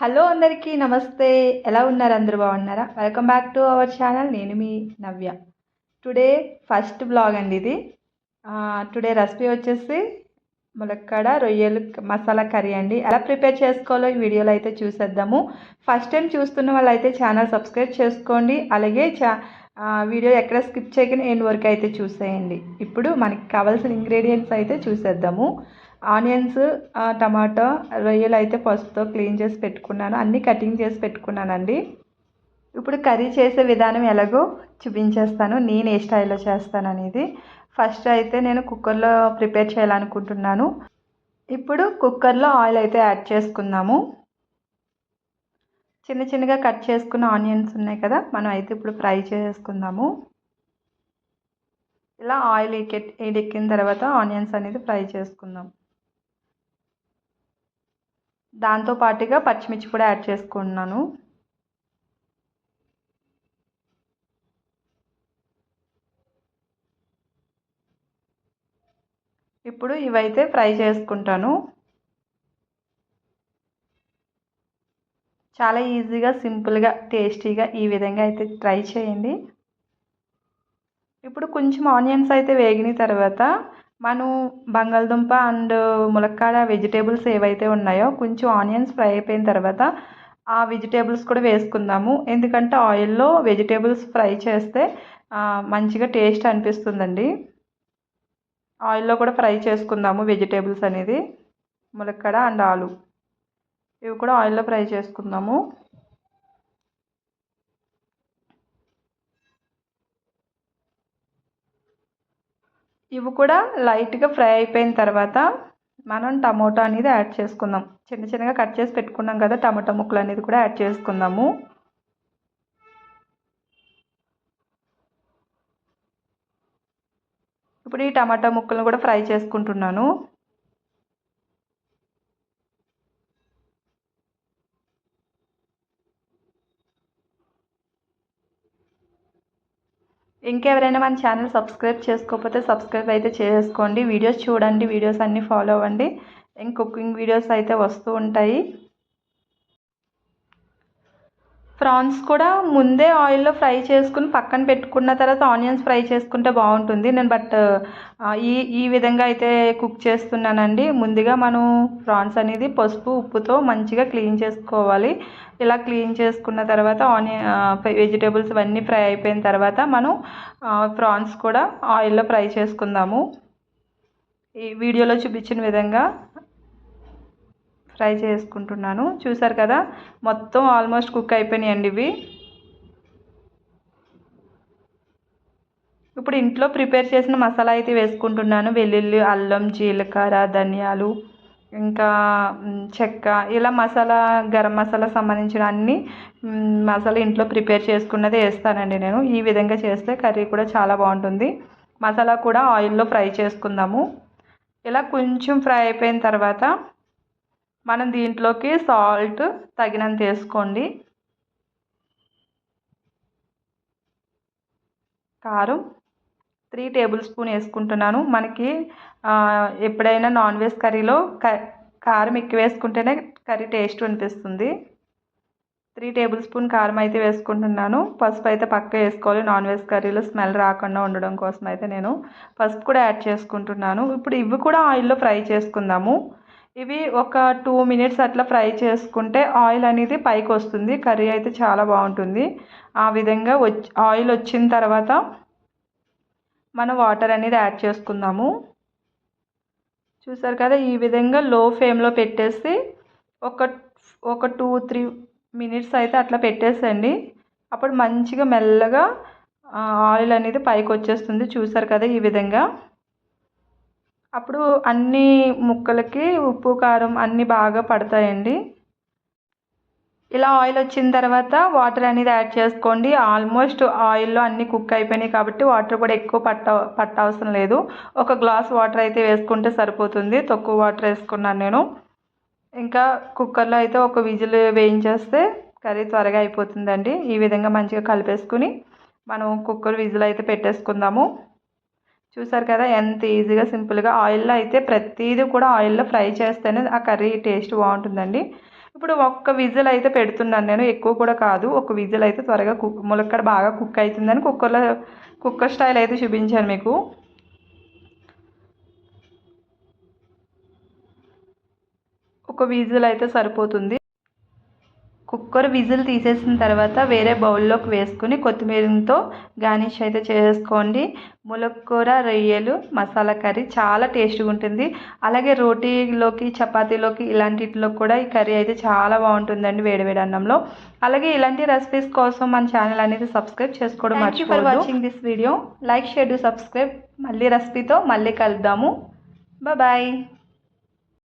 Hello అందరికీ నమస్తే. ఎలా ఉన్నారు? అందరూ బాగున్నారా? Welcome back to our channel. నేను మీ నవ్య. టుడే ఫస్ట్ బ్లాగ్ అండి ఇది. టుడే రెసిపీ వచ్చేసి ములక్కాడ రొయ్యలు మసాలా కర్రీ అండి. ఎలా ప్రిపేర్ చేసుకోవాలో ఈ వీడియోలో అయితే చూసేద్దాము. ఫస్ట్ టైం చూస్తున్న వాళ్ళైతే ఛానల్ సబ్స్క్రైబ్ చేసుకోండి. అలాగే వీడియో ఎక్కడ స్కిప్ చేయకుండా ఎండ్ వరకు అయితే చూసేయండి. ఇప్పుడు మనకి కావాల్సిన ఇంగ్రీడియంట్స్ అయితే చూసేద్దాము. ఆనియన్స్, టమాటో, రొయ్యలు అయితే పసుపుతో క్లీన్ చేసి పెట్టుకున్నాను. అన్నీ కటింగ్ చేసి పెట్టుకున్నానండి. ఇప్పుడు కర్రీ చేసే విధానం ఎలాగో చూపించేస్తాను. నేను ఏ స్టైల్లో చేస్తాను అనేది. ఫస్ట్ అయితే నేను కుక్కర్లో ప్రిపేర్ చేయాలనుకుంటున్నాను. ఇప్పుడు కుక్కర్లో ఆయిల్ అయితే యాడ్ చేసుకుందాము. చిన్న చిన్నగా కట్ చేసుకున్న ఆనియన్స్ ఉన్నాయి కదా, మనం అయితే ఇప్పుడు ఫ్రై చేసుకుందాము. ఇలా ఆయిల్ ఎక్కిన తర్వాత ఆనియన్స్ అనేది ఫ్రై చేసుకుందాం. దాంతో పాటుగా పచ్చిమిర్చి కూడా యాడ్ చేసుకున్నాను. ఇప్పుడు ఇవైతే ఫ్రై చేసుకుంటాను. చాలా ఈజీగా, సింపుల్గా, టేస్టీగా ఈ విధంగా అయితే ట్రై చేయండి. ఇప్పుడు కొంచెం ఆనియన్స్ అయితే వేగిన తర్వాత మనం బంగాళదుంప అండ్ ములక్కాడ వెజిటేబుల్స్ ఏవైతే ఉన్నాయో కొంచెం ఆనియన్స్ ఫ్రై అయిపోయిన తర్వాత ఆ వెజిటేబుల్స్ కూడా వేసుకుందాము. ఎందుకంటే ఆయిల్లో వెజిటేబుల్స్ ఫ్రై చేస్తే మంచిగా టేస్ట్ అనిపిస్తుందండి. ఆయిల్లో కూడా ఫ్రై చేసుకుందాము వెజిటేబుల్స్ అనేది. ములక్కాడ అండ్ ఆలు ఇవి కూడా ఆయిల్లో ఫ్రై చేసుకుందాము. ఇవి కూడా లైట్గా ఫ్రై అయిపోయిన తర్వాత మనం టమోటా అనేది యాడ్ చేసుకుందాం. చిన్న చిన్నగా కట్ చేసి పెట్టుకున్నాం కదా, టమాటా ముక్కలు అనేది కూడా యాడ్ చేసుకుందాము. ఇప్పుడు ఈ టమాటా ముక్కలను కూడా ఫ్రై చేసుకుంటున్నాను. ఇంకెవరైనా మన ఛానల్ సబ్స్క్రైబ్ చేసుకోకపోతే సబ్స్క్రైబ్ అయితే చేసుకోండి. వీడియోస్ చూడండి, వీడియోస్ అన్నీ ఫాలో అవ్వండి. కుకింగ్ వీడియోస్ అయితే వస్తూ ఉంటాయి. ప్రాన్స్ కూడా ముందే ఆయిల్లో ఫ్రై చేసుకుని పక్కన పెట్టుకున్న తర్వాత ఆనియన్స్ ఫ్రై చేసుకుంటే బాగుంటుంది. నేను ఈ ఈ విధంగా అయితే కుక్ చేస్తున్నానండి. ముందుగా మనం ప్రాన్స్ అనేది పసుపు ఉప్పుతో మంచిగా క్లీన్ చేసుకోవాలి. ఇలా క్లీన్ చేసుకున్న తర్వాత వెజిటేబుల్స్ ఇవన్నీ ఫ్రై అయిపోయిన తర్వాత మనం ప్రాన్స్ కూడా ఆయిల్లో ఫ్రై చేసుకుందాము. ఈ వీడియోలో చూపించిన విధంగా ఫ్రై చేసుకుంటున్నాను. చూసారు కదా, మొత్తం ఆల్మోస్ట్ కుక్ అయిపోయినాయండి ఇవి. ఇప్పుడు ఇంట్లో ప్రిపేర్ చేసిన మసాలా అయితే వేసుకుంటున్నాను. వెల్లుల్లి, అల్లం, జీలకర్ర, ధనియాలు, ఇంకా చెక్క, ఇలా మసాలా, గరం మసాలా సంబంధించిన అన్ని మసాలా ఇంట్లో ప్రిపేర్ చేసుకున్నదే వేస్తానండి నేను. ఈ విధంగా చేస్తే కర్రీ కూడా చాలా బాగుంటుంది. మసాలా కూడా ఆయిల్లో ఫ్రై చేసుకుందాము. ఇలా కొంచెం ఫ్రై అయిపోయిన తర్వాత మనం దీంట్లోకి సాల్ట్ తగినంత వేసుకోండి. కారం 3 టేబుల్ స్పూన్ వేసుకుంటున్నాను. మనకి ఎప్పుడైనా నాన్ వెజ్ కర్రీలో కారం ఎక్కువ వేసుకుంటేనే కర్రీ టేస్ట్ అనిపిస్తుంది. 3 టేబుల్ స్పూన్ కారం అయితే వేసుకుంటున్నాను. పసుపు అయితే పక్క వేసుకోవాలి. నాన్ వెజ్ కర్రీలో స్మెల్ రాకుండా ఉండడం కోసం అయితే నేను పసుపు కూడా యాడ్ చేసుకుంటున్నాను. ఇప్పుడు ఇవి కూడా ఆయిల్లో ఫ్రై చేసుకుందాము. ఇవి ఒక 2 మినిట్స్ అట్లా ఫ్రై చేసుకుంటే ఆయిల్ అనేది పైకి వస్తుంది. కర్రీ అయితే చాలా బాగుంటుంది. ఆ విధంగా ఆయిల్ వచ్చిన తర్వాత మనం వాటర్ అనేది యాడ్ చేసుకుందాము. చూసారు కదా, ఈ విధంగా లో ఫ్లేమ్లో పెట్టేసి ఒక 2-3 మినిట్స్ అయితే అట్లా పెట్టేసండి. అప్పుడు మంచిగా మెల్లగా ఆయిల్ అనేది పైకి వచ్చేస్తుంది. చూసారు కదా ఈ విధంగా. అప్పుడు అన్ని ముక్కలకి ఉప్పు, కారం అన్నీ బాగా పడతాయండి. ఇలా ఆయిల్ వచ్చిన తర్వాత వాటర్ అనేది యాడ్ చేసుకోండి. ఆల్మోస్ట్ ఆయిల్లో అన్నీ కుక్ అయిపోయినాయి కాబట్టి వాటర్ కూడా ఎక్కువ పట్టవసరం లేదు. ఒక గ్లాస్ వాటర్ అయితే వేసుకుంటే సరిపోతుంది. తక్కువ వాటర్ వేసుకున్నాను నేను. ఇంకా కుక్కర్లో అయితే ఒక విజిల్ వేయించేస్తే కర్రీ త్వరగా అయిపోతుందండి. ఈ విధంగా మంచిగా కలిపేసుకుని మనం కుక్కర్ విజిల్ అయితే పెట్టేసుకుందాము. చూసారు కదా, ఎంత ఈజీగా, సింపుల్గా. ఆయిల్లో అయితే ప్రతిదీ కూడా ఆయిల్లో ఫ్రై చేస్తేనే ఆ కర్రీ టేస్ట్ బాగుంటుందండి. ఇప్పుడు ఒక్క విజిల్ అయితే పెడుతున్నాను నేను, ఎక్కువ కూడా కాదు. ఒక విజిల్ అయితే త్వరగా ములక్కడ బాగా కుక్ అవుతుందని కుక్కర్ స్టైల్ అయితే చూపించాను మీకు. ఒక విజిల్ అయితే సరిపోతుంది. కుక్కర్ విజిల్ తీసేసిన తర్వాత వేరే బౌల్లోకి వేసుకుని కొత్తిమీరతో గార్నిష్ అయితే చేసుకోండి. ములక్కూర రొయ్యలు మసాలా కర్రీ చాలా టేస్ట్గా ఉంటుంది. అలాగే రోటీలోకి చపాతీలోకి ఇలాంటిలో కూడా ఈ కర్రీ అయితే చాలా బాగుంటుందండి వేడివేడి అన్నంలో. అలాగే ఇలాంటి రెసిపీస్ కోసం మన ఛానల్ అనేది సబ్స్క్రైబ్ చేసుకోవడం మర్చిపోవద్దు. Thank you for watching this video. Like share do subscribe. మళ్ళీ రెసిపీతో మళ్ళీ కలుద్దాము. బాయ్.